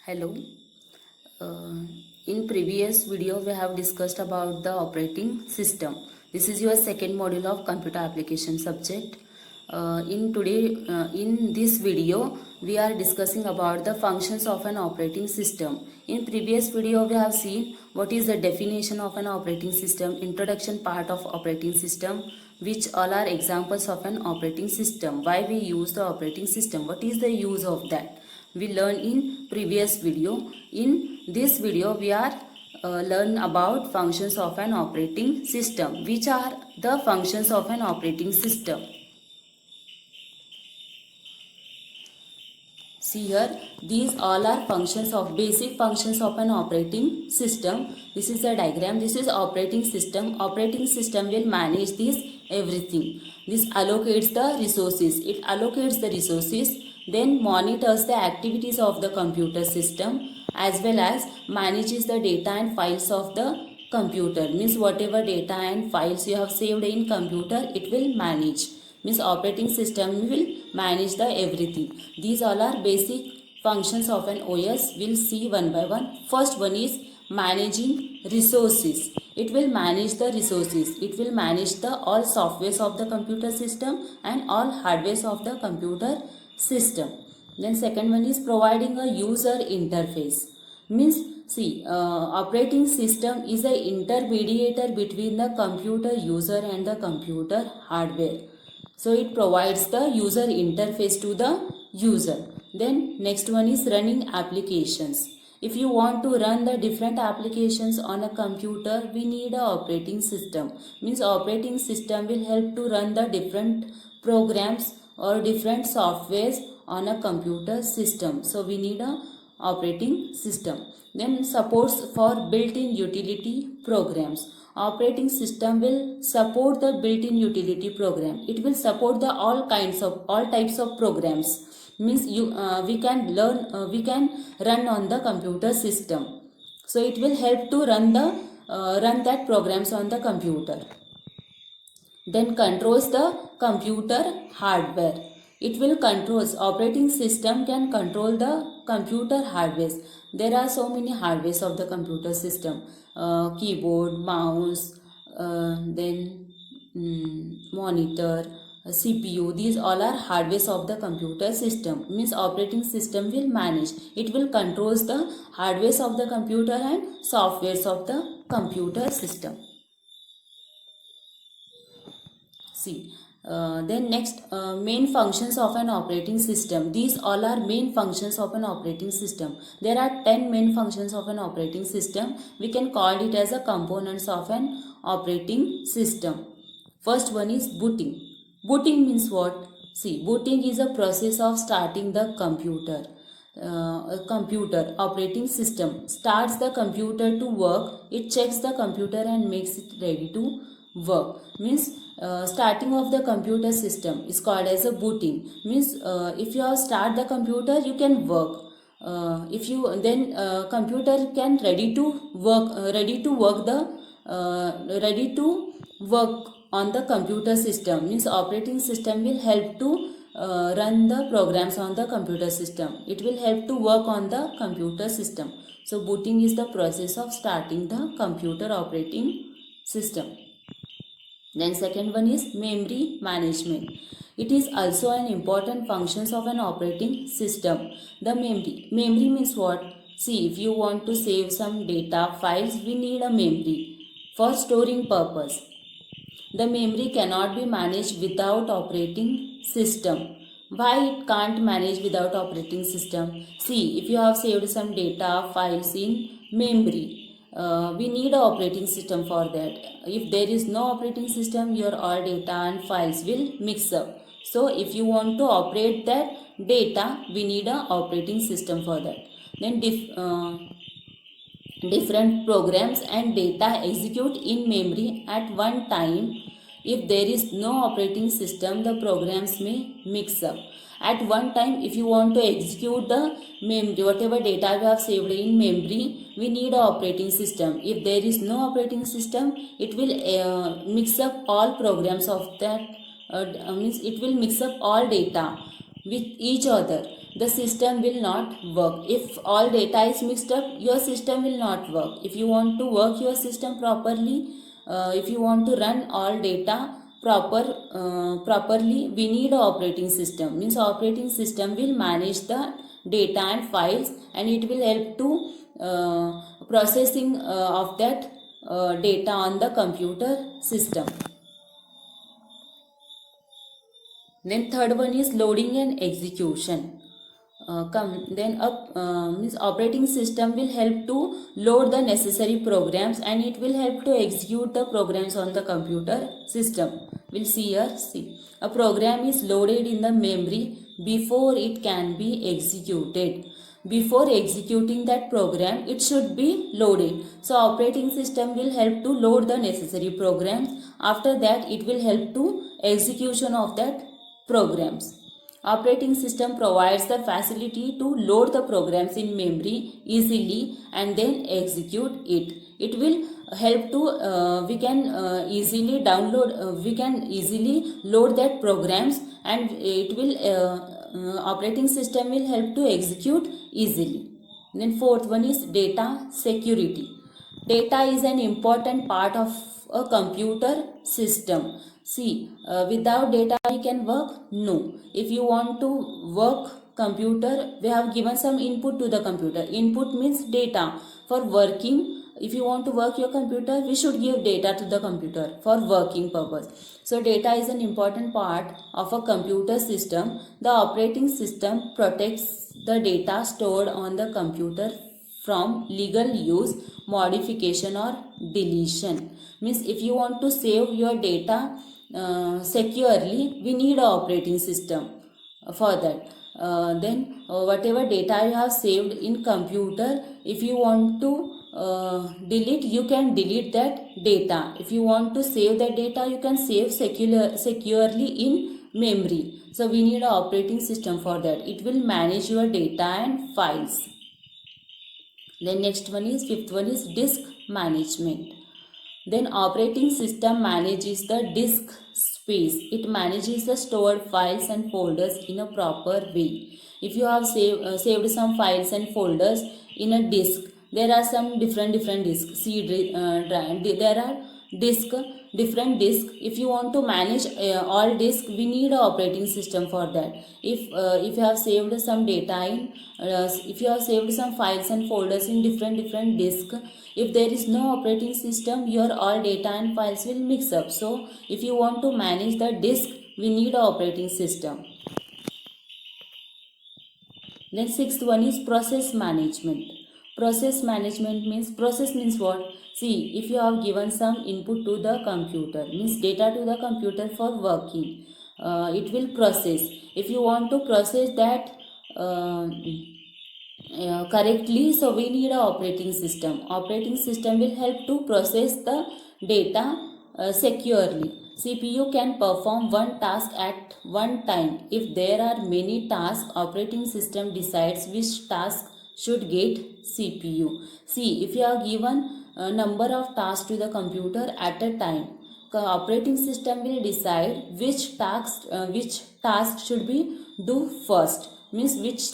Hello. Uh, in previous video we have discussed about the operating system. This is your second module of computer application subject. In this video we are discussing about the functions of an operating system. In previous video we have seen what is the definition of an operating system, introduction part of operating system, which all are examples of an operating system, why we use the operating system, what is the use of that we learned in previous video. In this video we are learn about functions of an operating system. Which are the functions of an operating system? See here, these all are functions of basic functions of an operating system. This is the diagram. This is operating system. Operating system will manage this everything. This allocates the resources. It allocates the resources, then monitors the activities of the computer system, as well as manages the data and files of the computer. Means whatever data and files you have saved in computer, it will manage. Means operating system will manage the everything. These all are basic functions of an OS. We'll see one by one. First one is managing resources. It will manage the resources. It will manage the all softwares of the computer system and all hardwares of the computer system. Then second one is providing a user interface. Means operating system is a intermediator between the computer user and the computer hardware. So it provides the user interface to the user. Then next one is running applications. If you want to run the different applications on a computer, we need a operating system. Means operating system will help to run the different programs or different softwares on a computer system. So we need a operating system. Then supports for built-in utility programs. Operating system will support the built-in utility program. It will support the all types of programs. Means we can run on the computer system. So it will help to run that programs on the computer. Then controls the computer hardware. It will operating system can control the computer hardware. There are so many hardwares of the computer system. Keyboard, mouse, then monitor, CPU. These all are hardwares of the computer system. Means operating system will manage. It will controls the hardwares of the computer and softwares of the computer system. Then next, main functions of an operating system. These all are main functions of an operating system. There are 10 main functions of an operating system. We can call it as a components of an operating system. First one is booting. Booting means what? Booting is a process of starting the computer. A computer operating system starts the computer to work. It checks the computer and makes it ready to work. Means starting of the computer system is called as a booting. Means if you start the computer, you can work. If you then computer can ready to work on the computer system. Means operating system will help to run the programs on the computer system. It will help to work on the computer system. So booting is the process of starting the computer operating system. Then second one is memory management. It is also an important function of an operating system. The memory means what? If you want to save some data files, we need a memory for storing purpose. The memory cannot be managed without operating system. Why it can't manage without operating system? If you have saved some data files in memory, we need an operating system for that. If there is no operating system, your all data and files will mix up. So if you want to operate that data, we need an operating system for that. Then different programs and data execute in memory at one time. If there is no operating system, the programs may mix up. At one time, if you want to execute the memory, whatever data we have saved in memory, we need an operating system. If there is no operating system, it will mix up all programs of that. Means it will mix up all data with each other. the system will not work. If all data is mixed up, your system will not work. If you want to work your system properly, if you want to run all data properly, we need an operating system. Means operating system will manage the data and files, and it will help to processing of that data on the computer system. Then third one is loading and execution. Means operating system will help to load the necessary programs, and it will help to execute the programs on the computer system. We'll see here. See, a program is loaded in the memory before it can be executed. Before executing that program, it should be loaded. So operating system will help to load the necessary programs. After that, it will help to execution of that programs. Operating system provides the facility to load the programs in memory easily and then execute it. It will help to we can easily download, we can easily load that programs, and it will operating system will help to execute easily. Then fourth one is data security. Data is an important part of a computer system. See, without data we can work? No. If you want to work computer, we have given some input to the computer. Input means data. For working, if you want to work your computer, we should give data to the computer for working purpose. So data is an important part of a computer system. The operating system protects the data stored on the computer from legal use, modification or deletion. Means if you want to save your data securely, we need an operating system for that. Then whatever data you have saved in computer, if you want to delete, you can delete that data. If you want to save that data, you can save securely in memory. So we need an operating system for that. It will manage your data and files. Then next one is, fifth one is disk management. Then operating system manages the disk space. It manages the stored files and folders in a proper way. If you have saved some files and folders in a disk, there are some different disks. There are different disk. If you want to manage all disk, we need an operating system for that. If you have saved some data in if you have saved some files and folders in different disk, if there is no operating system, your all data and files will mix up. So if you want to manage the disk, we need an operating system. Then sixth one is process management. Process management means, process means what? See, if you have given some input to the computer, means data to the computer for working, it will process. If you want to process that correctly, so we need an operating system. Operating system will help to process the data securely. CPU can perform one task at one time. If there are many tasks, operating system decides which task should get CPU. See, if you are given a number of tasks to the computer at a time, the operating system will decide which task should be do first. Means which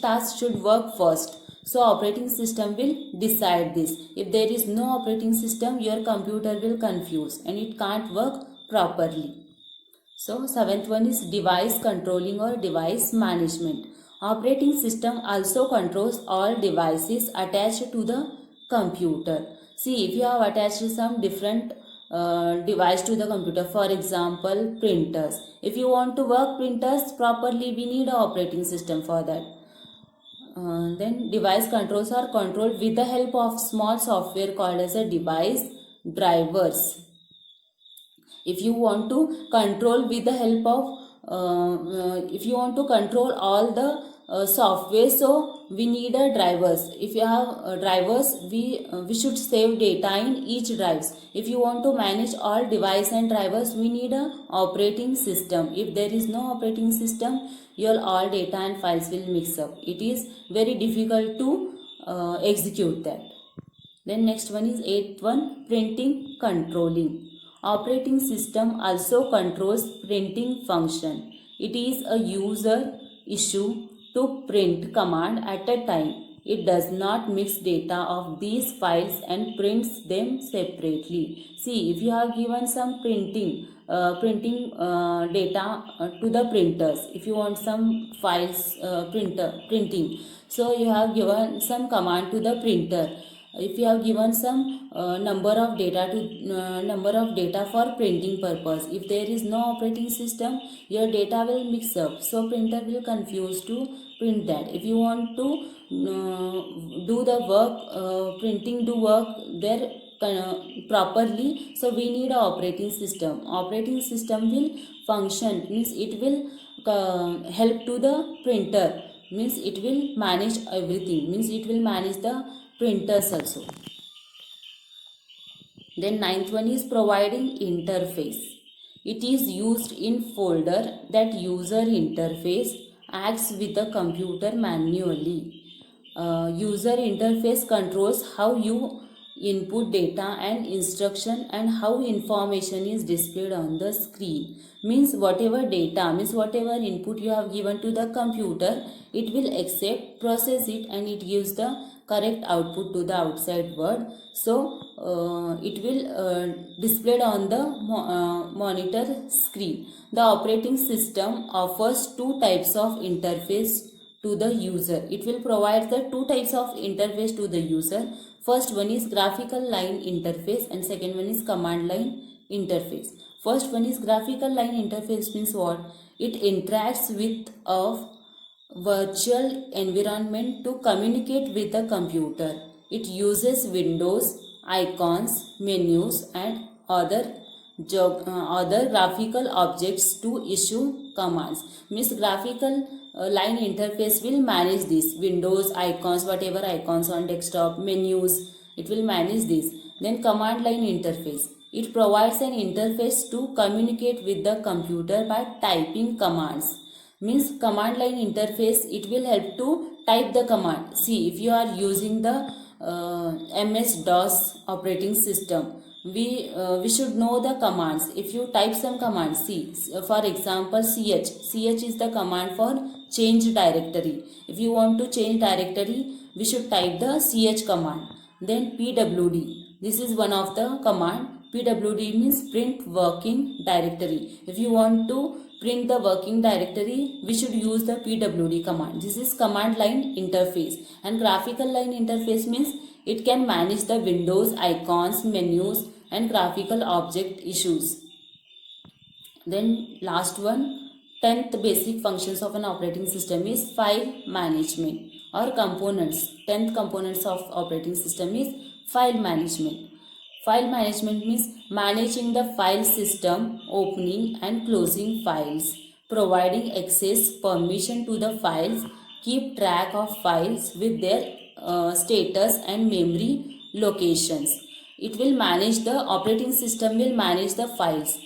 task should work first. So operating system will decide this. If there is no operating system, your computer will confuse and it can't work properly. So seventh one is device controlling or device management. Operating system also controls all devices attached to the computer. See, if you have attached some different device to the computer, for example printers. If you want to work printers properly, we need an operating system for that. Then device controls are controlled with the help of small software called as a device drivers. If you want to control with the help of if you want to control all the software, so we need a drivers. If you have drivers, we should save data in each drives. If you want to manage all device and drivers, we need a operating system. If there is no operating system, your all data and files will mix up. It is very difficult to execute that. Then next one is eighth one, printing controlling. Operating system also controls printing function. It is a user issue to print command at a time. It does not mix data of these files and prints them separately. See, if you have given some printing data to the printers, if you want some files printing, so you have given some command to the printer. If you have given some number of data for printing purpose, if there is no operating system, your data will mix up, so printer will confuse to print that. If you want to do the work, printing do work there properly, so we need a operating system. Operating system will function, means it will help to the printer, means it will manage everything, means it will manage the printers also. Then ninth one is providing interface. It is used in folder that user interface acts with the computer manually. User interface controls how you input data and instruction and how information is displayed on the screen. Means whatever data, means whatever input you have given to the computer, it will accept, process it, and it gives the correct output to the outside world. So it will displayed on the monitor screen. The operating system offers two types of interface to the user. It will provide the two types of interface to the user. First one is graphical line interface and second one is command line interface. First one is graphical line interface, means what? It interacts with a virtual environment to communicate with the computer. It uses windows, icons, menus and other graphical objects to issue commands. Means graphical line interface will manage this windows, icons, whatever icons on desktop, menus, it will manage this. Then command line interface, it provides an interface to communicate with the computer by typing commands. Means command line interface, it will help to type the command. See, if you are using the MS-DOS operating system, we should know the commands. If you type some commands, see, for example, ch is the command for change directory. If you want to change directory, we should type the ch command. Then pwd, this is one of the command. pwd means print working directory. If you want to print the working directory, we should use the pwd command. This is command line interface. And graphical line interface means it can manage the windows, icons, menus and graphical object issues. Then last one, 10th basic functions of an operating system is file management or components. 10th components of operating system is file management. File management means managing the file system, opening and closing files, providing access permission to the files, keep track of files with their status and memory locations. It will manage, the operating system will manage the files.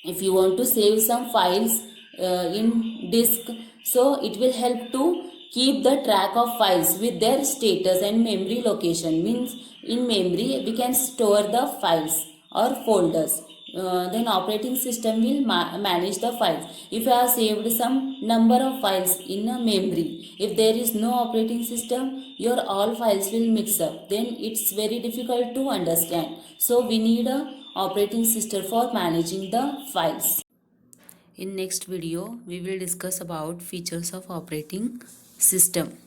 If you want to save some files in disk, so it will help to keep the track of files with their status and memory location. Means in memory we can store the files or folders. Then operating system will manage the files. If you have saved some number of files in a memory, if there is no operating system, your all files will mix up. Then it's very difficult to understand. So we need a operating system for managing the files. In next video, we will discuss about features of operating system.